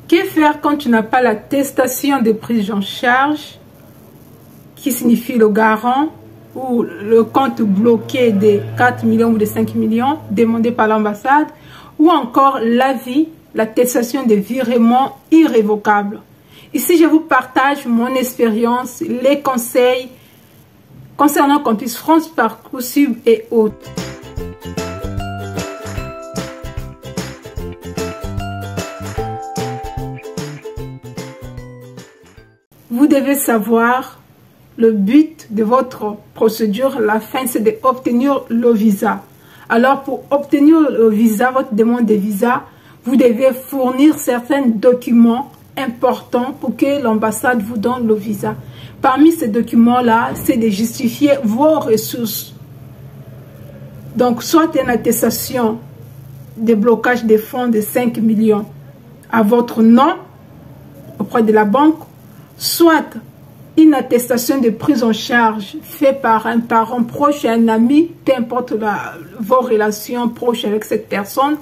Que faire quand tu n'as pas l'attestation de prise en charge, qui signifie le garant ou le compte bloqué de 4 millions ou de 5 millions demandé par l'ambassade, ou encore l'avis, l'attestation de virement irrévocable. Ici, je vous partage mon expérience, les conseils concernant Campus France, Parcoursup et autres. Vous devez savoir le but de votre procédure. La fin, c'est d'obtenir le visa. Alors, pour obtenir le visa, votre demande de visa, vous devez fournir certains documents importants pour que l'ambassade vous donne le visa. Parmi ces documents-là, c'est de justifier vos ressources. Donc, soit une attestation de blocage des fonds de 5 millions à votre nom auprès de la banque, soit une attestation de prise en charge faite par un parent proche et un ami, peu importe vos relations proches avec cette personne,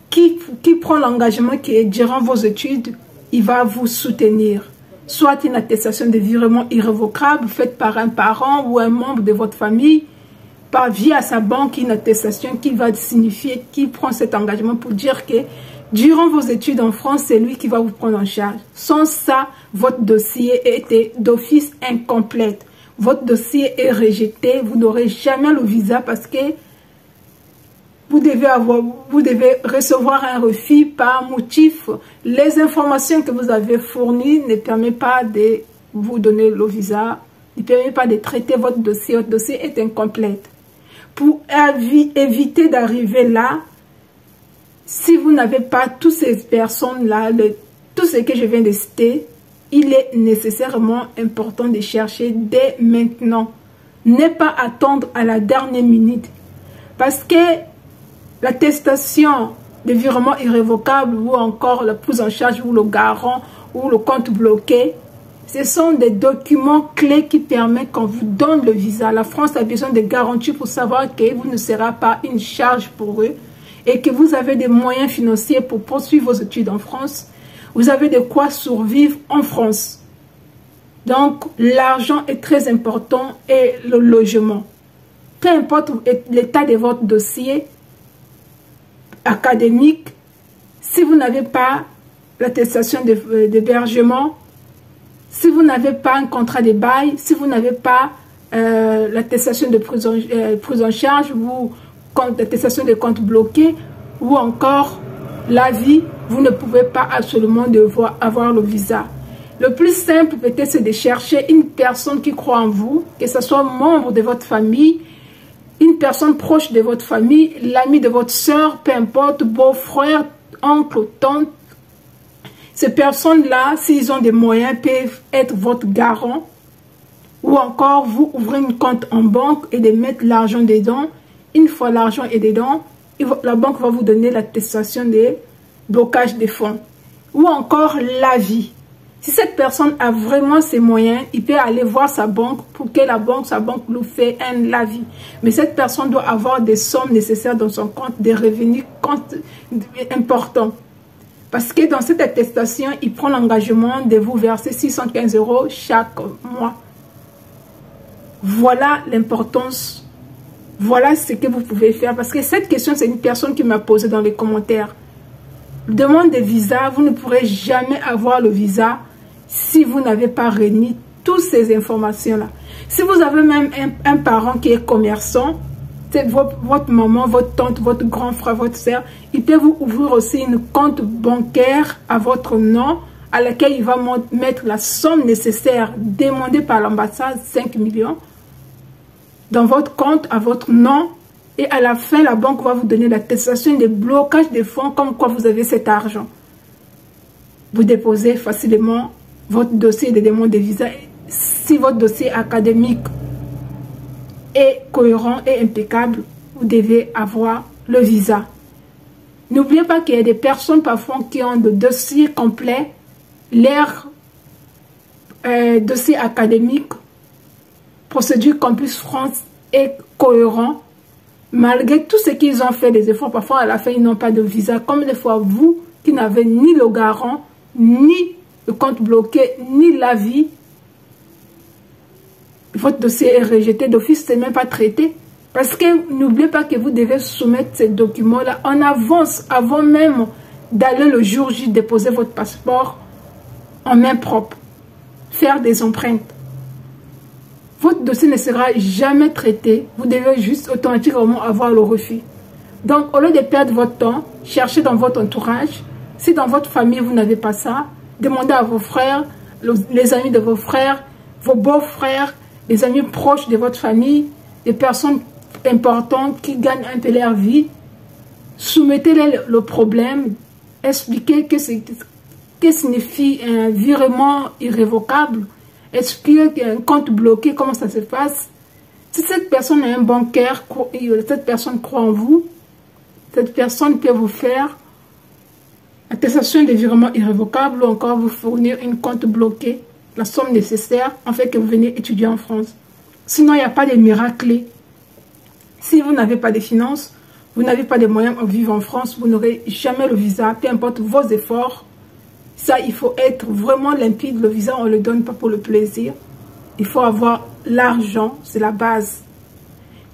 qui prend l'engagement que durant vos études, il va vous soutenir. Soit une attestation de virement irrévocable faite par un parent ou un membre de votre famille, via sa banque, une attestation qui va signifier qu'il prend cet engagement pour dire que durant vos études en France, c'est lui qui va vous prendre en charge. Sans ça, votre dossier était d'office incomplète. Votre dossier est rejeté. Vous n'aurez jamais le visa parce que vous devez recevoir un refus par motif. Les informations que vous avez fournies ne permettent pas de vous donner le visa, ne permettent pas de traiter votre dossier. Votre dossier est incomplet. Pour éviter d'arriver là, si vous n'avez pas toutes ces personnes-là, tout ce que je viens de citer, il est nécessairement important de chercher dès maintenant. Ne pas attendre à la dernière minute. Parce que l'attestation de virement irrévocable ou encore la prise en charge ou le garant ou le compte bloqué, ce sont des documents clés qui permettent qu'on vous donne le visa. La France a besoin de garanties pour savoir que vous ne serez pas une charge pour eux et que vous avez des moyens financiers pour poursuivre vos études en France. Vous avez de quoi survivre en France. Donc, l'argent est très important et le logement. Peu importe l'état de votre dossier académique, si vous n'avez pas l'attestation d'hébergement, si vous n'avez pas un contrat de bail, si vous n'avez pas l'attestation de prise en charge ou l'attestation de compte bloqué ou encore l'avis, vous ne pouvez pas absolument avoir le visa. Le plus simple peut-être c'est de chercher une personne qui croit en vous, que ce soit membre de votre famille, une personne proche de votre famille, l'ami de votre soeur, peu importe, beau-frère, oncle, tante. Ces personnes-là, s'ils ont des moyens, peuvent être votre garant. Ou encore, vous ouvrez un compte en banque et de mettre l'argent dedans. Une fois l'argent est dedans, la banque va vous donner l'attestation de blocage des fonds. Ou encore l'avis. Si cette personne a vraiment ses moyens, il peut aller voir sa banque pour que sa banque lui fait un avis. Mais cette personne doit avoir des sommes nécessaires dans son compte, des revenus importants. Parce que dans cette attestation, il prend l'engagement de vous verser 615 € chaque mois. Voilà l'importance. Voilà ce que vous pouvez faire. Parce que cette question, c'est une personne qui m'a posé dans les commentaires. Demande de visa, vous ne pourrez jamais avoir le visa si vous n'avez pas réuni toutes ces informations-là. Si vous avez même un parent qui est commerçant, c'est votre maman, votre tante, votre grand frère, votre soeur, il peut vous ouvrir aussi une compte bancaire à votre nom, à laquelle il va mettre la somme nécessaire demandée par l'ambassade, 5 millions, dans votre compte à votre nom. Et à la fin, la banque va vous donner l'attestation de blocage des fonds, comme quoi vous avez cet argent. Vous déposez facilement votre dossier de demande de visa. Si votre dossier académique est cohérent et impeccable, vous devez avoir le visa. N'oubliez pas qu'il y a des personnes parfois qui ont des dossiers complets. Leur dossier académique, procédure Campus France est cohérent. Malgré tout ce qu'ils ont fait, des efforts, parfois à la fin, ils n'ont pas de visa. Comme des fois, vous qui n'avait ni le garant, ni le compte bloqué, ni l'avis, votre dossier est rejeté d'office, ce n'est même pas traité. Parce que n'oubliez pas que vous devez soumettre ces documents-là en avance, avant même d'aller le jour J déposer votre passeport en main propre, faire des empreintes. Votre dossier ne sera jamais traité, vous devez juste automatiquement avoir le refus. Donc, au lieu de perdre votre temps, cherchez dans votre entourage. Si dans votre famille, vous n'avez pas ça, demandez à vos frères, les amis de vos frères, vos beaux-frères, les amis proches de votre famille, des personnes importantes qui gagnent un peu leur vie. Soumettez-les le problème, expliquez que signifie un virement irrévocable, expliquez qu'un compte bloqué, comment ça se passe. Si cette personne a un bon cœur, cette personne croit en vous, cette personne peut vous faire attestation de virement irrévocable ou encore vous fournir un compte bloqué, la somme nécessaire en fait que vous venez étudier en France. Sinon, il n'y a pas de miracle. Si vous n'avez pas de finances, vous n'avez pas de moyens de vivre en France, vous n'aurez jamais le visa, peu importe vos efforts. Ça, il faut être vraiment limpide. Le visa, on ne le donne pas pour le plaisir. Il faut avoir l'argent, c'est la base.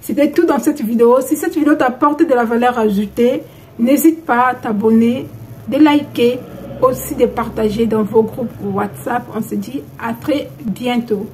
C'était tout dans cette vidéo. Si cette vidéo t'a apporté de la valeur ajoutée, n'hésite pas à t'abonner, de liker, aussi de partager dans vos groupes WhatsApp. On se dit à très bientôt.